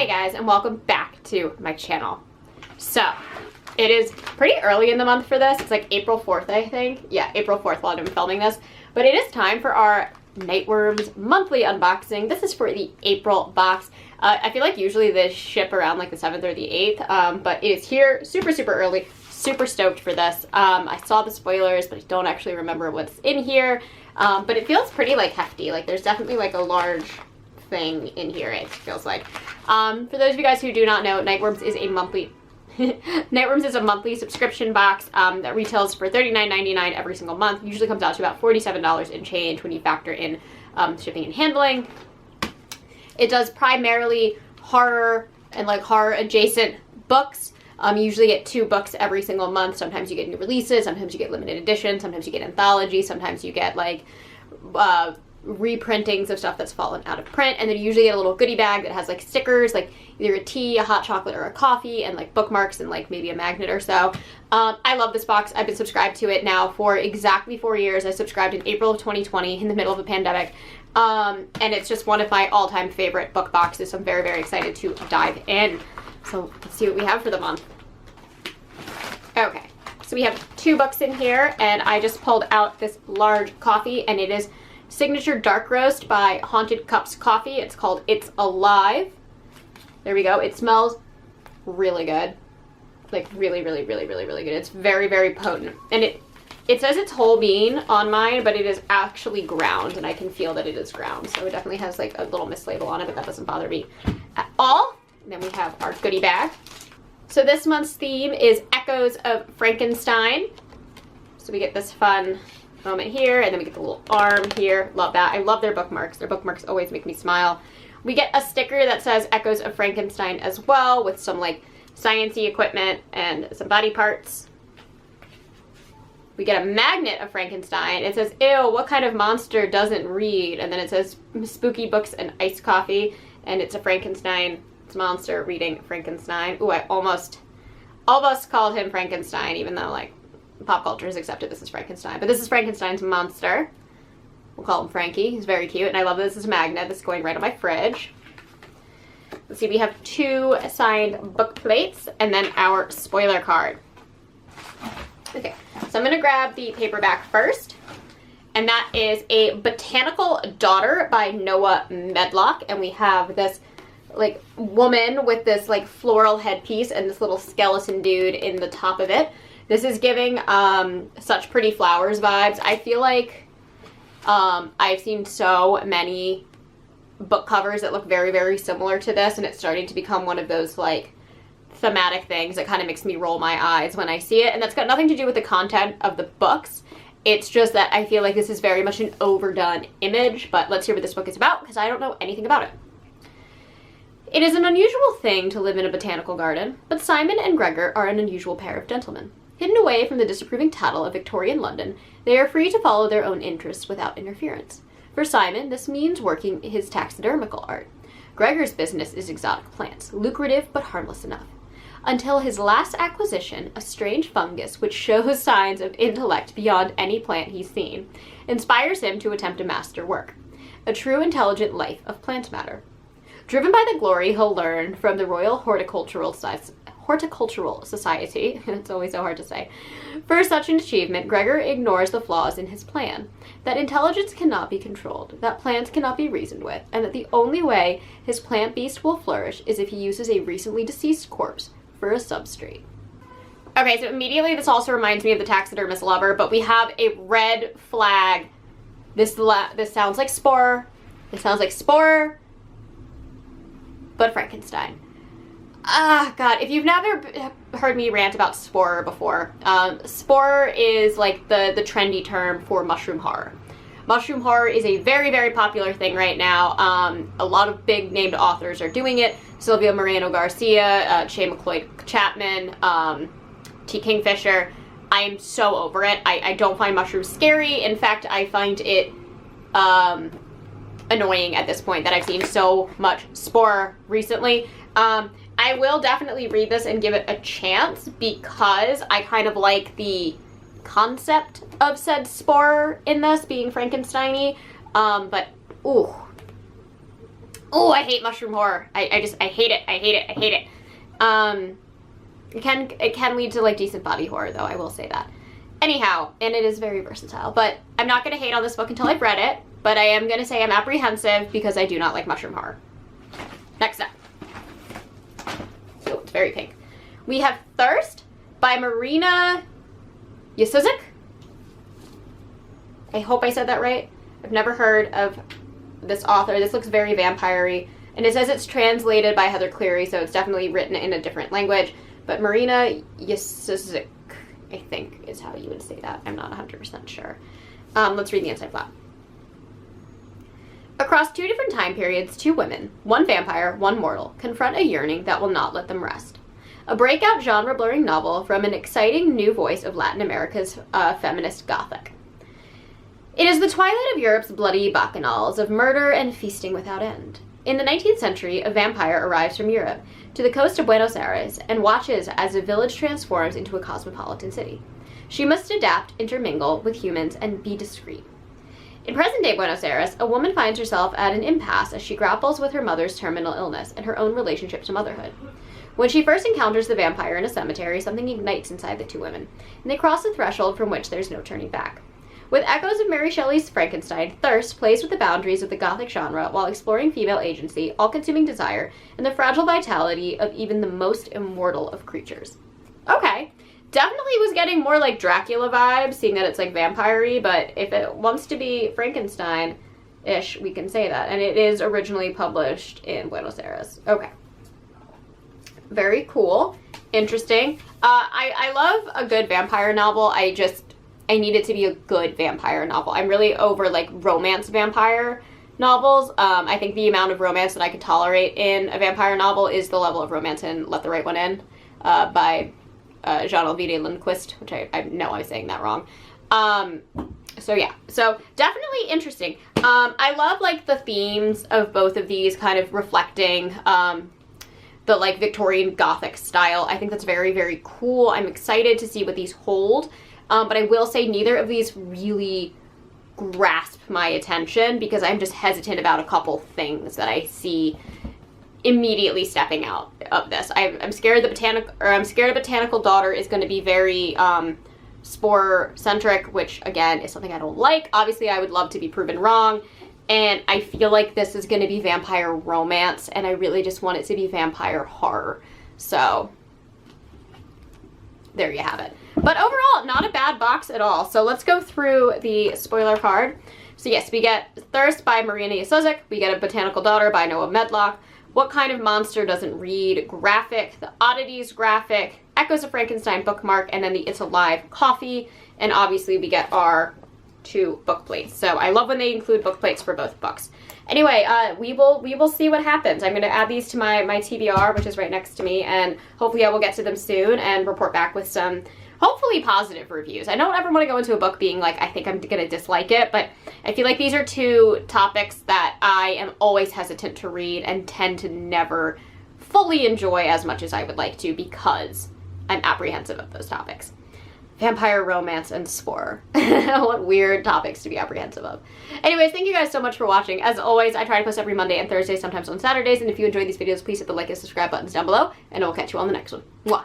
Hey guys, and welcome back to my channel. So, it is pretty early in the month for this. It's like April 4th, I think. Yeah, April 4th while I'm filming this. But it is time for our Nightworms monthly unboxing. This is for the April box. I feel like usually they ship around like the 7th or the 8th, but it is here super early. Super stoked for this. I saw the spoilers, but I don't actually remember what's in here. But it feels pretty like hefty. Like there's definitely like a large thing in here, it feels like. For those of you guys who do not know, Nightworms is a monthly Nightworms is a monthly subscription box that retails for $39.99 every single month. Usually comes out to about $47 in change when you factor in shipping and handling. It does primarily horror and like horror adjacent books. You usually get 2 books every single month. Sometimes you get new releases, sometimes you get limited edition, sometimes you get anthology, sometimes you get like reprintings of stuff that's fallen out of print, and then you usually get a little goodie bag that has like stickers, like either a tea, a hot chocolate, or a coffee, and like bookmarks and like maybe a magnet or so. I love this box. I've been subscribed to it now for exactly 4 years. I subscribed in April of 2020 in the middle of a pandemic, and it's just one of my all-time favorite book boxes, so I'm very excited to dive in. So let's see what we have for the month. Okay, so we have 2 books in here, and I just pulled out this large coffee, and it is Signature Dark Roast by Haunted Cups Coffee. It's called It's Alive. There we go. It smells really good. Like really good. It's very potent. And it says it's whole bean on mine, but it is actually ground, and I can feel that it is ground. So it definitely has like a little mislabel on it, but that doesn't bother me at all. And then we have our goodie bag. So this month's theme is Echoes of Frankenstein. So we get this fun moment here, and then we get the little arm here. Love that. I love their bookmarks. Their bookmarks always make me smile. We get a sticker that says Echoes of Frankenstein as well, with some like science-y equipment and some body parts. We get a magnet of Frankenstein. It says, ew, what kind of monster doesn't read? And then it says spooky books and iced coffee, and it's a Frankenstein monster reading Frankenstein. Ooh, I almost called him Frankenstein, even though like pop culture has accepted this is Frankenstein. But this is Frankenstein's monster. We'll call him Frankie. He's very cute, and I love this is a magnet. This is going right on my fridge. Let's see, we have 2 signed book plates, and then our spoiler card. Okay, so I'm gonna grab the paperback first, and that is a Botanical Daughter by Noah Medlock, and we have this like woman with this like floral headpiece and this little skeleton dude in the top of it. This is giving such pretty flowers vibes. I feel like I've seen so many book covers that look very similar to this, and it's starting to become one of those like thematic things that kind of makes me roll my eyes when I see it. And that's got nothing to do with the content of the books. It's just that I feel like this is very much an overdone image. But let's hear what this book is about, because I don't know anything about it. It is an unusual thing to live in a botanical garden, but Simon and Gregor are an unusual pair of gentlemen. Hidden away from the disapproving tattle of Victorian London, they are free to follow their own interests without interference. For Simon, this means working his taxidermical art. Gregor's business is exotic plants, lucrative but harmless enough. Until his last acquisition, a strange fungus which shows signs of intellect beyond any plant he's seen, inspires him to attempt a master work, a true intelligent life of plant matter. Driven by the glory he'll learn from the Royal Horticultural Society, it's always so hard to say. For such an achievement, Gregor ignores the flaws in his plan, that intelligence cannot be controlled, that plants cannot be reasoned with, and that the only way his plant beast will flourish is if he uses a recently deceased corpse for a substrate. Okay, so immediately this also reminds me of the Taxidermist Lover, but we have a red flag. This sounds like Spore. This sounds like Spore, but Frankenstein. Ah, God, if you've never heard me rant about Spore before, Spore is like the trendy term for mushroom horror. Mushroom horror is a very popular thing right now. A lot of big named authors are doing it. Sylvia Moreno Garcia, Che McCloyd Chapman, T. Kingfisher. I am so over it. I don't find mushrooms scary. In fact, I find it annoying at this point that I've seen so much Spore recently. I will definitely read this and give it a chance because I kind of like the concept of said Spore in this being Frankenstein-y. But, ooh, Oh, I hate mushroom horror. I hate it. I hate it. I hate it. It can lead to like decent body horror though, I will say that. Anyhow, and it is very versatile, but I'm not going to hate on this book until I've read it, but I am going to say I'm apprehensive because I do not like mushroom horror. Next up. Oh, it's very pink. We have Thirst by Prynne Yasuzik. I hope I said that right. I've never heard of this author. This looks very vampire-y, and it says it's translated by Heather Cleary, so it's definitely written in a different language. But Prynne Yasuzik, I think, is how you would say that. I'm not 100% sure. Let's read the inside plot. Across 2 different time periods, 2 women, one vampire, one mortal, confront a yearning that will not let them rest. A breakout genre-blurring novel from an exciting new voice of Latin America's feminist Gothic. It is the twilight of Europe's bloody bacchanals of murder and feasting without end. In the 19th century, a vampire arrives from Europe to the coast of Buenos Aires and watches as a village transforms into a cosmopolitan city. She must adapt, intermingle with humans, and be discreet. In present-day Buenos Aires, a woman finds herself at an impasse as she grapples with her mother's terminal illness and her own relationship to motherhood. When she first encounters the vampire in a cemetery, something ignites inside the 2 women, and they cross a threshold from which there's no turning back. With echoes of Mary Shelley's Frankenstein, Thirst plays with the boundaries of the Gothic genre while exploring female agency, all-consuming desire, and the fragile vitality of even the most immortal of creatures. Okay. Definitely was getting more like Dracula vibes, seeing that it's like vampire-y, but if it wants to be Frankenstein-ish, we can say that. And it is originally published in Buenos Aires. Okay. Very cool. Interesting. I love a good vampire novel. I need it to be a good vampire novel. I'm really over like romance vampire novels. I think the amount of romance that I could tolerate in a vampire novel is the level of romance in Let the Right One In by Jean-Alvide Lundquist, which I know I'm saying that wrong. So yeah, so definitely interesting. I love like the themes of both of these kind of reflecting the like Victorian Gothic style. I think that's very, very cool. I'm excited to see what these hold. But I will say neither of these really grasp my attention because I'm just hesitant about a couple things that I see immediately stepping out of this. I'm scared Botanical Daughter is going to be very spore centric, which again is something I don't like. Obviously, I would love to be proven wrong, and I feel like this is going to be vampire romance, and I really just want it to be vampire horror. So there you have it. But overall, not a bad box at all. So let's go through the spoiler card. So yes, we get Thirst by Prynne Yasuzik. We get a Botanical Daughter by Noah Medlock. What Kind of Monster Doesn't Read graphic, the Oddities graphic, Echoes of Frankenstein bookmark, and then the It's Alive coffee. And obviously we get our 2 book plates. So I love when they include book plates for both books. Anyway, we will see what happens. I'm going to add these to my TBR, which is right next to me, and hopefully I will get to them soon and report back with some hopefully positive reviews. I don't ever want to go into a book being like, I think I'm going to dislike it, but I feel like these are 2 topics that I am always hesitant to read and tend to never fully enjoy as much as I would like to because I'm apprehensive of those topics. Vampire romance and spore. What weird topics to be apprehensive of. Anyways, thank you guys so much for watching. As always, I try to post every Monday and Thursday, sometimes on Saturdays, and if you enjoy these videos, please hit the like and subscribe buttons down below, and I will catch you on the next one. Mwah!